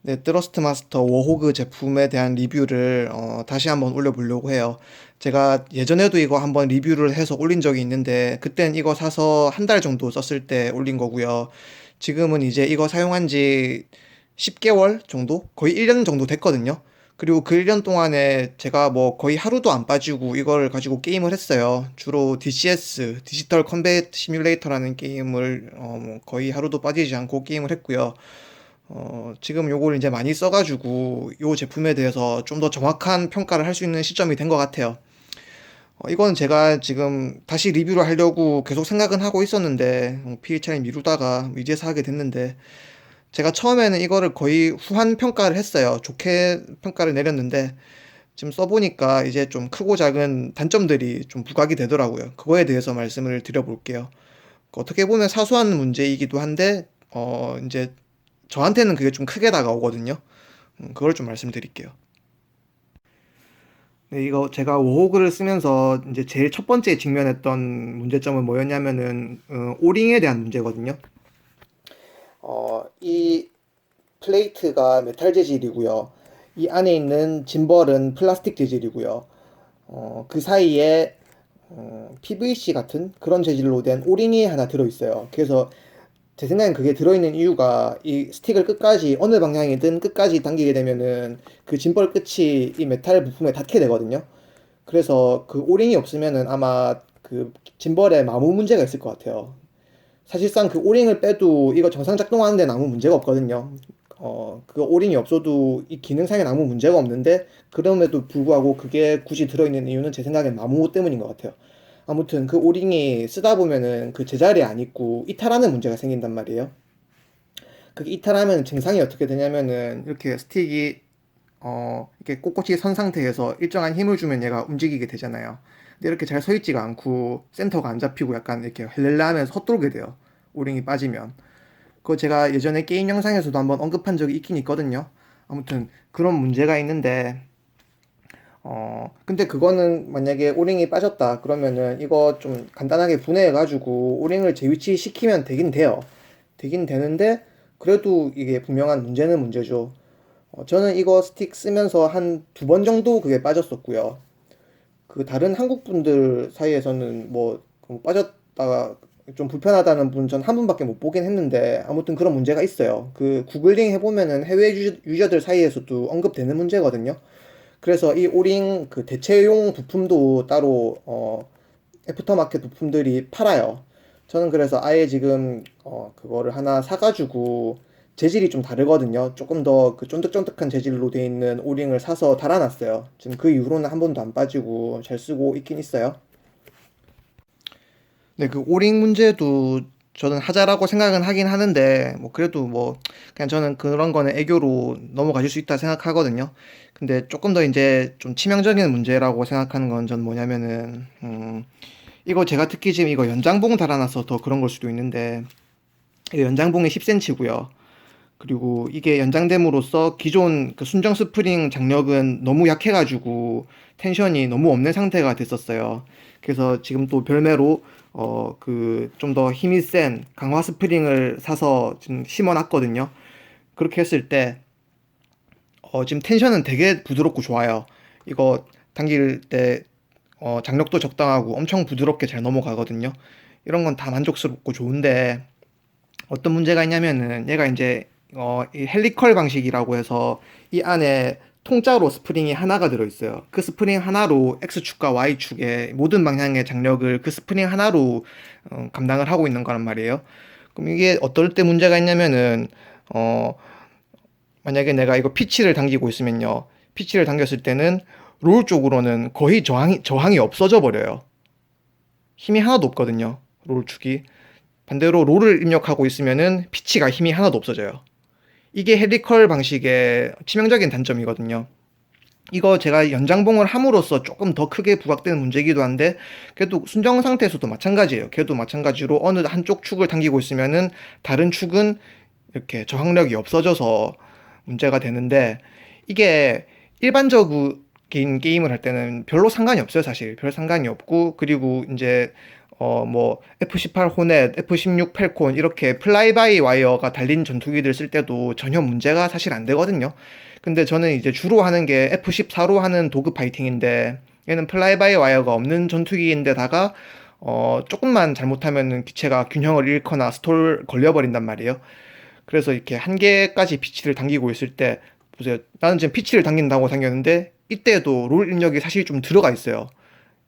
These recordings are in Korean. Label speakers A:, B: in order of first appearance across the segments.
A: 네, 트러스트 마스터 워호그 제품에 대한 리뷰를 다시 한번 올려보려고 해요. 제가 예전에도 이거 한번 리뷰를 해서 올린 적이 있는데 그땐 이거 사서 한 달 정도 썼을 때 올린 거고요. 지금은 이제 이거 사용한 지 10개월 정도? 거의 1년 정도 됐거든요. 그리고 그 1년 동안에 제가 뭐 거의 하루도 안 빠지고 이걸 가지고 게임을 했어요. 주로 DCS, 디지털 컴뱃 시뮬레이터라는 게임을 뭐 거의 하루도 빠지지 않고 게임을 했고요. 지금 요걸 이제 많이 써가지고 요 제품에 대해서 좀 더 정확한 평가를 할 수 있는 시점이 된 것 같아요. 이건 제가 지금 다시 리뷰를 하려고 계속 생각은 하고 있었는데, 필차를 미루다가 이제서 하게 됐는데, 제가 처음에는 이거를 거의 후한 평가를 했어요. 좋게 평가를 내렸는데, 지금 써보니까 이제 좀 크고 작은 단점들이 좀 부각이 되더라고요. 그거에 대해서 말씀을 드려볼게요. 어떻게 보면 사소한 문제이기도 한데, 이제 저한테는 그게 좀 크게 다가오거든요. 그걸 좀 말씀드릴게요. 네, 이거 제가 워호그를 쓰면서 이제 제일 첫 번째 직면했던 문제점은 뭐였냐면은 오링에 대한 문제거든요. 이 플레이트가 메탈 재질이고요. 이 안에 있는 짐벌은 플라스틱 재질이고요. 그 사이에 PVC 같은 그런 재질로 된 오링이 하나 들어있어요. 그래서 제 생각엔 그게 들어있는 이유가 이 스틱을 끝까지 어느 방향이든 끝까지 당기게 되면은 그 짐벌 끝이 이 메탈 부품에 닿게 되거든요. 그래서 그 오링이 없으면은 아마 그 짐벌에 마모 문제가 있을 것 같아요. 사실상 그 오링을 빼도 이거 정상 작동하는 데는 아무 문제가 없거든요. 그 오링이 없어도 이 기능상엔 아무 문제가 없는데 그럼에도 불구하고 그게 굳이 들어있는 이유는 제 생각엔 마모 때문인 것 같아요. 아무튼 그 오링이 쓰다 보면은 그 제자리에 안 있고 이탈하는 문제가 생긴단 말이에요. 그게 이탈하면 증상이 어떻게 되냐면은 이렇게 스틱이 이렇게 꼿꼿이 선 상태에서 일정한 힘을 주면 얘가 움직이게 되잖아요. 근데 이렇게 잘 서 있지가 않고 센터가 안 잡히고 약간 이렇게 헬렐라 하면서 헛돌게 돼요. 오링이 빠지면. 그거 제가 예전에 게임 영상에서도 한번 언급한 적이 있긴 있거든요. 아무튼 그런 문제가 있는데 근데 그거는 만약에 오링이 빠졌다 그러면은 이거 좀 간단하게 분해해가지고 오링을 재위치시키면 되긴 돼요. 되긴 되는데 그래도 이게 분명한 문제는 문제죠. 저는 이거 스틱 쓰면서 한 두 번 정도 그게 빠졌었고요. 그 다른 한국 분들 사이에서는 뭐 빠졌다가 좀 불편하다는 분 전 한 분밖에 못 보긴 했는데 아무튼 그런 문제가 있어요. 그 구글링 해보면은 해외 유저들 사이에서도 언급되는 문제거든요. 그래서 이 오링 그 대체용 부품도 따로 애프터마켓 부품들이 팔아요. 저는 그래서 아예 지금 그거를 하나 사가지고 재질이 좀 다르거든요. 조금 더 그 쫀득쫀득한 재질로 돼 있는 오링을 사서 달아놨어요. 지금 그 이후로는 한 번도 안 빠지고 잘 쓰고 있긴 있어요. 네, 그 오링 문제도 저는 하자라고 생각은 하긴 하는데, 뭐, 그래도 뭐, 그냥 저는 그런 거는 애교로 넘어가실 수 있다 생각하거든요. 근데 조금 더 이제 좀 치명적인 문제라고 생각하는 건 전 뭐냐면은, 이거 제가 특히 지금 이거 연장봉 달아놔서 더 그런 걸 수도 있는데, 이거 연장봉이 10cm고요. 그리고 이게 연장됨으로써 기존 그 순정 스프링 장력은 너무 약해가지고 텐션이 너무 없는 상태가 됐었어요. 그래서 지금 또 별매로 그 좀 더 힘이 센 강화 스프링을 사서 지금 심어놨거든요. 그렇게 했을 때 지금 텐션은 되게 부드럽고 좋아요. 이거 당길 때 장력도 적당하고 엄청 부드럽게 잘 넘어가거든요. 이런 건 다 만족스럽고 좋은데 어떤 문제가 있냐면은 얘가 이제 이 헬리컬 방식이라고 해서 이 안에 통짜로 스프링이 하나가 들어있어요. 그 스프링 하나로 X축과 Y축의 모든 방향의 장력을 그 스프링 하나로 감당을 하고 있는 거란 말이에요. 그럼 이게 어떨 때 문제가 있냐면은 어, 만약에 내가 이거 피치를 당기고 있으면요. 피치를 당겼을 때는 롤 쪽으로는 거의 저항이 없어져 버려요. 힘이 하나도 없거든요. 롤 축이. 반대로 롤을 입력하고 있으면은 피치가 힘이 하나도 없어져요. 이게 헬리컬 방식의 치명적인 단점이거든요. 이거 제가 연장봉을 함으로써 조금 더 크게 부각되는 문제이기도 한데 그래도 순정 상태에서도 마찬가지예요. 걔도 마찬가지로 어느 한쪽 축을 당기고 있으면은 다른 축은 이렇게 저항력이 없어져서 문제가 되는데 이게 일반적인 게임을 할 때는 별로 상관이 없어요, 사실. 별 상관이 없고 그리고 이제 뭐 F18 호넷, F16 펠콘 이렇게 플라이바이 와이어가 달린 전투기들 쓸 때도 전혀 문제가 사실 안 되거든요. 근데 저는 이제 주로 하는 게 F14로 하는 도그 파이팅인데 얘는 플라이바이 와이어가 없는 전투기인데다가 조금만 잘못하면은 기체가 균형을 잃거나 스톨 걸려버린단 말이에요. 그래서 이렇게 한 개까지 피치를 당기고 있을 때 보세요. 나는 지금 피치를 당긴다고 당겼는데 이때도 롤 입력이 사실 좀 들어가 있어요.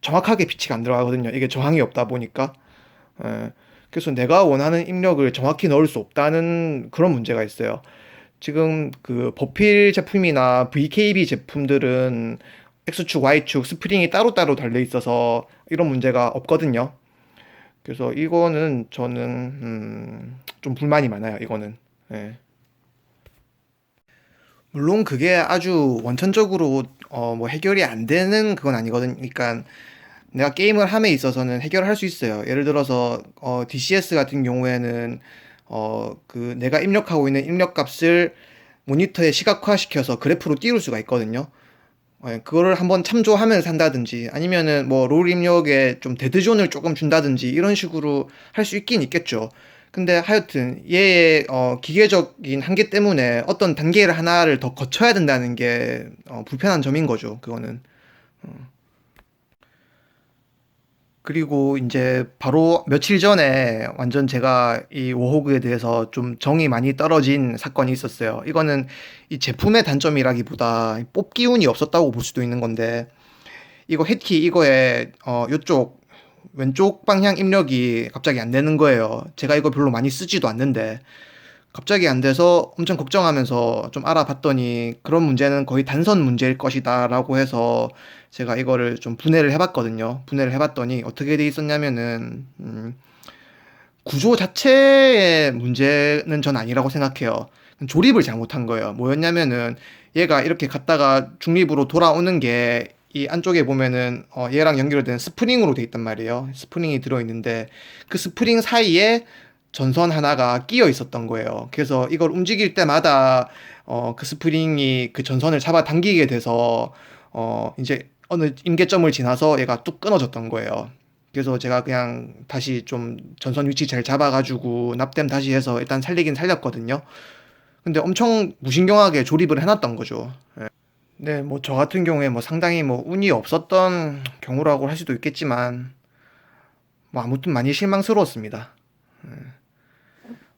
A: 정확하게 피치가 안 들어가거든요. 이게 저항이 없다 보니까. 예. 그래서 내가 원하는 입력을 정확히 넣을 수 없다는 그런 문제가 있어요. 지금 그 버필 제품이나 VKB 제품들은 X축, Y축 스프링이 따로따로 달려 있어서 이런 문제가 없거든요. 그래서 이거는 저는 좀 불만이 많아요. 이거는. 예. 물론 그게 아주 원천적으로 뭐 해결이 안 되는 그건 아니거든. 그러니까 내가 게임을 함에 있어서는 해결할 수 있어요. 예를 들어서 DCS 같은 경우에는 그 내가 입력하고 있는 입력값을 모니터에 시각화시켜서 그래프로 띄울 수가 있거든요. 그거를 한번 참조하면서 한다든지 아니면은 뭐 롤 입력에 좀 데드존을 조금 준다든지 이런 식으로 할 수 있긴 있겠죠. 근데 하여튼 얘의 기계적인 한계 때문에 어떤 단계를 하나를 더 거쳐야 된다는 게 불편한 점인 거죠. 그거는. 그리고 이제 바로 며칠 전에 완전 제가 이 워호그에 대해서 좀 정이 많이 떨어진 사건이 있었어요. 이거는 이 제품의 단점이라기보다 뽑기 운이 없었다고 볼 수도 있는 건데 이거 해키 이거에 요쪽 왼쪽 방향 입력이 갑자기 안 되는 거예요. 제가 이거 별로 많이 쓰지도 않는데 갑자기 안 돼서 엄청 걱정하면서 좀 알아봤더니 그런 문제는 거의 단선 문제일 것이다라고 해서 제가 이거를 좀 분해를 해봤거든요. 분해를 해봤더니 어떻게 돼 있었냐면은 구조 자체의 문제는 전 아니라고 생각해요. 조립을 잘못한 거예요. 뭐였냐면은 얘가 이렇게 갔다가 중립으로 돌아오는 게 이 안쪽에 보면은 얘랑 연결된 스프링으로 돼 있단 말이에요. 스프링이 들어있는데 그 스프링 사이에 전선 하나가 끼어 있었던 거예요. 그래서 이걸 움직일 때마다 그 스프링이 그 전선을 잡아 당기게 돼서 이제 어느 임계점을 지나서 얘가 뚝 끊어졌던 거예요. 그래서 제가 그냥 다시 좀 전선 위치 잘 잡아가지고 납땜 다시 해서 일단 살리긴 살렸거든요. 근데 엄청 무신경하게 조립을 해놨던 거죠. 네, 뭐 저 같은 경우에 뭐 상당히 뭐 운이 없었던 경우라고 할 수도 있겠지만 뭐 아무튼 많이 실망스러웠습니다.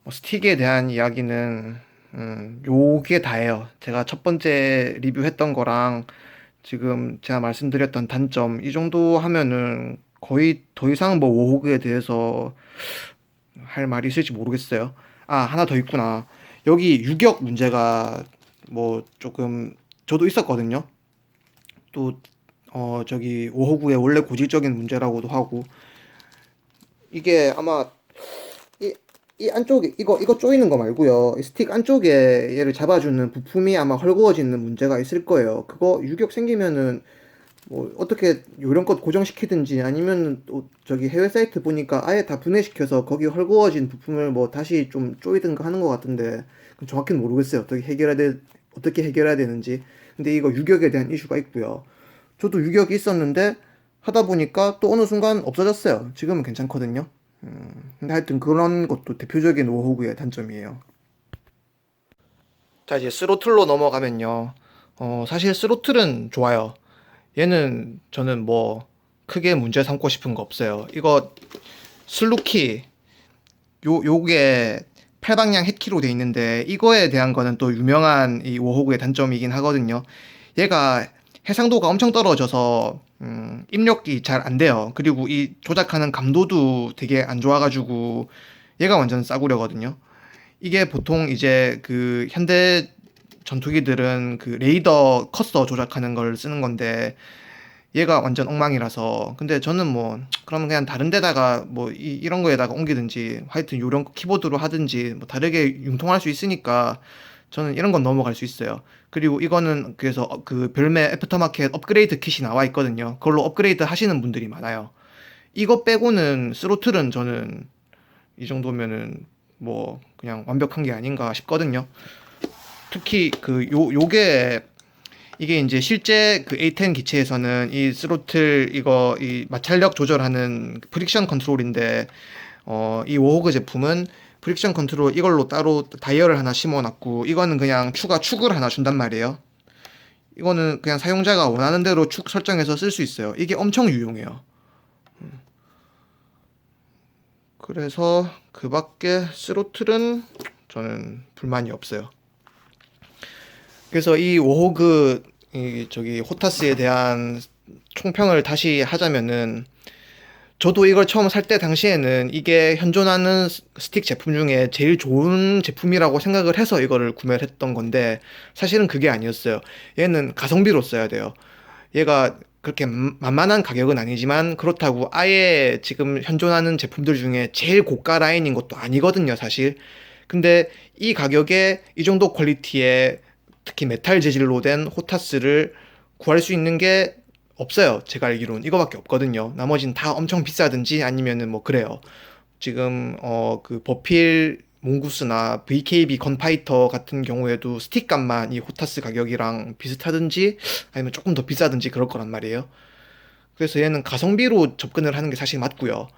A: 뭐 스틱에 대한 이야기는 요게 다예요. 제가 첫 번째 리뷰했던 거랑 지금 제가 말씀드렸던 단점 이 정도 하면은 거의 더 이상 뭐 워호그에 대해서 할 말이 있을지 모르겠어요. 아, 하나 더 있구나. 여기 유격 문제가 뭐 조금 저도 있었거든요. 또 저기 워호그의 원래 고질적인 문제라고도 하고 이게 아마 이, 이 안쪽에 이거 조이는 거 말고요. 이 스틱 안쪽에 얘를 잡아주는 부품이 아마 헐거워지는 문제가 있을 거예요. 그거 유격 생기면은 뭐 어떻게 요령껏 고정시키든지 아니면 또 저기 해외 사이트 보니까 아예 다 분해시켜서 거기 헐거워진 부품을 뭐 다시 좀 조이든가 하는 것 같은데 그건 정확히는 모르겠어요. 어떻게 해결해야 되는지. 근데 이거 유격에 대한 이슈가 있고요. 저도 유격이 있었는데 하다 보니까 또 어느 순간 없어졌어요. 지금은 괜찮거든요. 근데 하여튼 그런 것도 대표적인 워호그의 단점이에요. 자, 이제 스로틀로 넘어가면요. 사실 스로틀은 좋아요. 얘는 저는 뭐 크게 문제 삼고 싶은 거 없어요. 이거 슬루키 요게 팔방향 햇키로 돼 있는데 이거에 대한 거는 또 유명한 이 워호그의 단점이긴 하거든요. 얘가 해상도가 엄청 떨어져서 입력이 잘 안 돼요. 그리고 이 조작하는 감도도 되게 안 좋아가지고 얘가 완전 싸구려거든요. 이게 보통 이제 그 현대 전투기들은 그 레이더 커서 조작하는 걸 쓰는 건데 얘가 완전 엉망이라서 근데 저는 뭐 그러면 그냥 다른 데다가 뭐 이런 거에다가 옮기든지 하여튼 요런 키보드로 하든지 뭐 다르게 융통할 수 있으니까 저는 이런 건 넘어갈 수 있어요. 그리고 이거는 그래서 그 별매 애프터마켓 업그레이드 kit이 나와 있거든요. 그걸로 업그레이드 하시는 분들이 많아요. 이거 빼고는 스로틀은 저는 이 정도면은 뭐 그냥 완벽한 게 아닌가 싶거든요. 특히 그 요게 이게 이제 실제 그 A10 기체에서는 이 스로틀 이거 이 마찰력 조절하는 프릭션 컨트롤인데 이 워호그 제품은 프릭션 컨트롤 이걸로 따로 다이얼을 하나 심어놨고 이거는 그냥 추가 축을 하나 준단 말이에요. 이거는 그냥 사용자가 원하는 대로 축 설정해서 쓸 수 있어요. 이게 엄청 유용해요. 그래서 그 밖에 스로틀은 저는 불만이 없어요. 그래서 이 워호그 저기 호타스에 대한 총평을 다시 하자면은 저도 이걸 처음 살 때 당시에는 이게 현존하는 스틱 제품 중에 제일 좋은 제품이라고 생각을 해서 이거를 구매를 했던 건데 사실은 그게 아니었어요. 얘는 가성비로 써야 돼요. 얘가 그렇게 만만한 가격은 아니지만 그렇다고 아예 지금 현존하는 제품들 중에 제일 고가 라인인 것도 아니거든요, 사실. 근데 이 가격에 이 정도 퀄리티의 특히 메탈 재질로 된 호타스를 구할 수 있는 게 없어요. 제가 알기로는 이거밖에 없거든요. 나머지는 다 엄청 비싸든지 아니면은 뭐 그래요. 지금 그 버필 몽구스나 VKB 건파이터 같은 경우에도 스틱 값만 이 호타스 가격이랑 비슷하든지 아니면 조금 더 비싸든지 그럴 거란 말이에요. 그래서 얘는 가성비로 접근을 하는 게 사실 맞고요.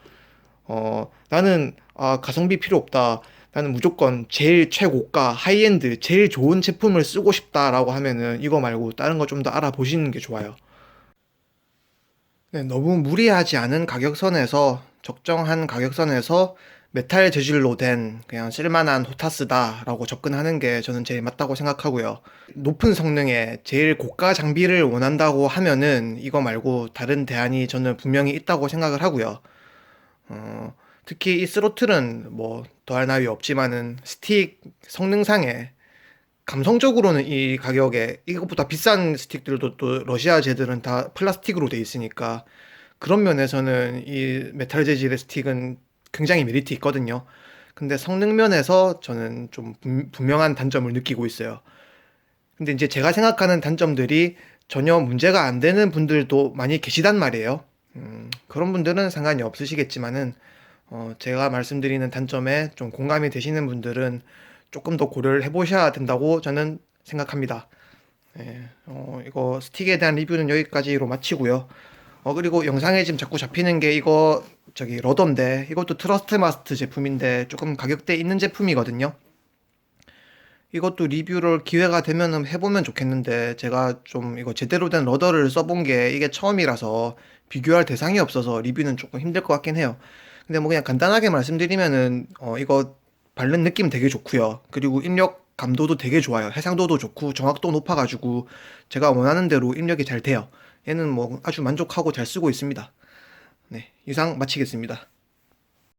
A: 나는 가성비 필요 없다. 나는 무조건 제일 최고가 하이엔드 제일 좋은 제품을 쓰고 싶다라고 하면은 이거 말고 다른 거 좀 더 알아보시는 게 좋아요. 네, 너무 무리하지 않은 가격선에서 적정한 가격선에서 메탈 재질로 된 그냥 쓸만한 호타스다라고 접근하는 게 저는 제일 맞다고 생각하고요. 높은 성능의 제일 고가 장비를 원한다고 하면은 이거 말고 다른 대안이 저는 분명히 있다고 생각을 하고요. 특히 이 스로틀은 뭐 더할 나위 없지만은 스틱 성능상에 감성적으로는 이 가격에 이것보다 비싼 스틱들도 또 러시아 제들은 다 플라스틱으로 돼 있으니까 그런 면에서는 이 메탈 재질의 스틱은 굉장히 메리트 있거든요. 근데 성능 면에서 저는 좀 분명한 단점을 느끼고 있어요. 근데 이제 제가 생각하는 단점들이 전혀 문제가 안 되는 분들도 많이 계시단 말이에요. 그런 분들은 상관이 없으시겠지만은 제가 말씀드리는 단점에 좀 공감이 되시는 분들은 조금 더 고려를 해보셔야 된다고 저는 생각합니다. 예, 이거 스틱에 대한 리뷰는 여기까지로 마치고요. 그리고 영상에 지금 자꾸 잡히는 게 이거 저기 러더인데 이것도 트러스트 마스트 제품인데 조금 가격대 있는 제품이거든요. 이것도 리뷰를 기회가 되면 해보면 좋겠는데 제가 좀 이거 제대로 된 러더를 써본 게 이게 처음이라서 비교할 대상이 없어서 리뷰는 조금 힘들 것 같긴 해요. 근데 뭐 그냥 간단하게 말씀드리면은 이거 바른 느낌 되게 좋고요. 그리고 입력 감도도 되게 좋아요. 해상도도 좋고 정확도 높아가지고 제가 원하는 대로 입력이 잘 돼요. 얘는 뭐 아주 만족하고 잘 쓰고 있습니다. 네, 이상 마치겠습니다.